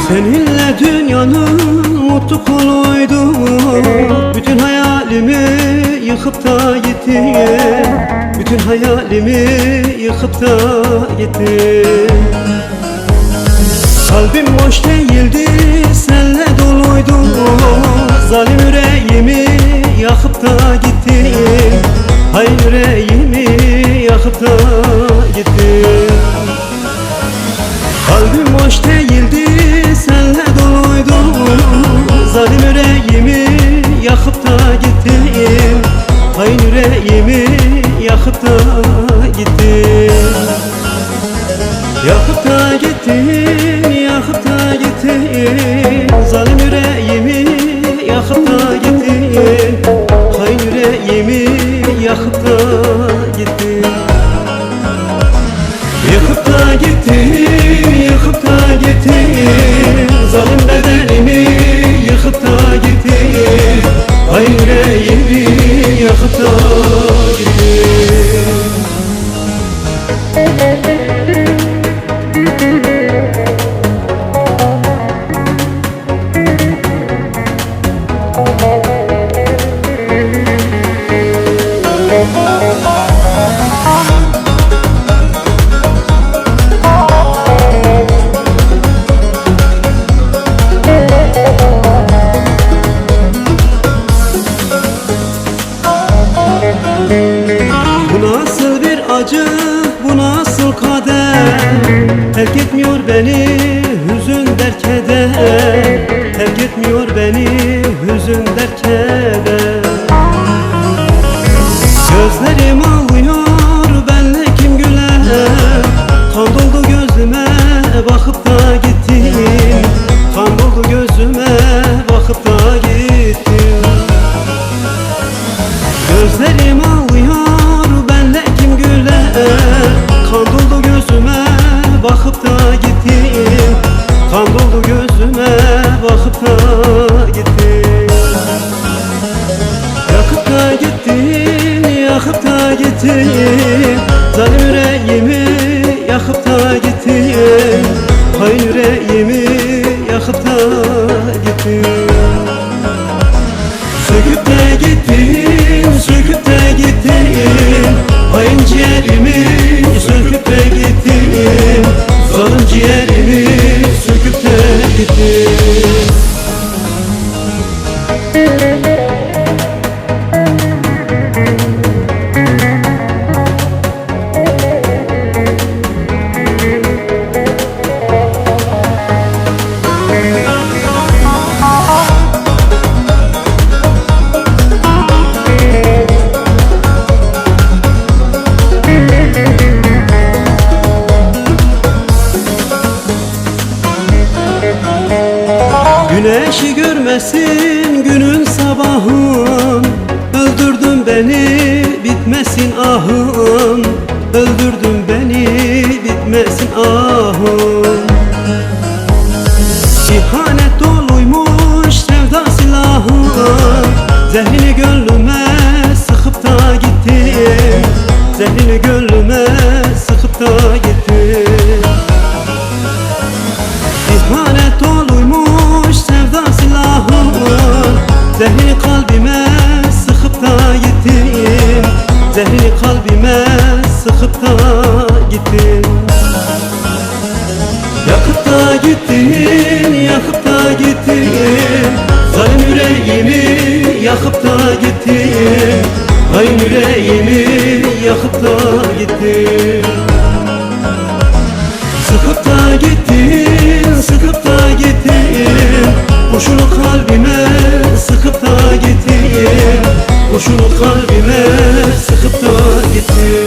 Seninle dünyanın mutlu kuluydu, bütün hayalimi yıkıp da gitti. Bütün hayalimi yıkıp da gitti. Kalbim boş değildi, senle doluydu. Zalim yüreğimi yakıp da gitti. Hay yüreğimi yakıp da gitti. Kalbim boş değildi, senle doluydu. Zalim yüreğimi yakıp da gitti. Hay yüreğimi yakıp da gitti. Yakıp da gitti, yakıp da gitti. Zalim yüreğimi yakıp da gitti. Hay yüreğimi yakıp da gitti. Yakıp da gitti, yakıp da gitti. Zalim bedenimi yıkıp da gitti. Ay yüreğimi yakıp da gitti. Bu nasıl bir acı, bu nasıl kader? Terk etmiyor beni hüzün der keder. Terk etmiyor beni hüzün der keder. Gözlerim ağlıyor, benle kim güler? Kan doldu gözüme bakıp da gittin. Kan doldu gözüme bakıp da gittin. Gözlerim ağlıyor, benle kim güler? Kan doldu gözüme bakıp da gittin. Kan doldu gözüme bakıp da gittin. Yakıp da gittin, yakıp da gittin. Zalim yüreğimi yakıp da gittin. Hay yüreğimi yakıp da gittin. Söküp de gittin, söküp de gittin. Hain ciğerimi söküp de gittin. Zalim ciğerimi söküp de gittin. Güneşi görmesin günün sabahın. Öldürdün beni bitmesin ahın. Öldürdün beni bitmesin ahın. İhanet doluymuş sevda silahın. Zehrini gönlüme sıkıp da gittin. Zehrini gönlüme sıkıp da gittin. İhanet doluymuş sevda silahın. Zehrini kalbime sıkıp da gittin. Zehrini kalbime sıkıp da gittin. Yakıp da gittin, yakıp da gittin. Zalim yüreğimi yakıp da gittin. Ay yüreğimi yakıp da gittin. Sıkıp da gittin, sıkıp da gittin. Kurşunu kalbime sıkıp da gittin. Kurşunu kalbime sıkıp da gittin.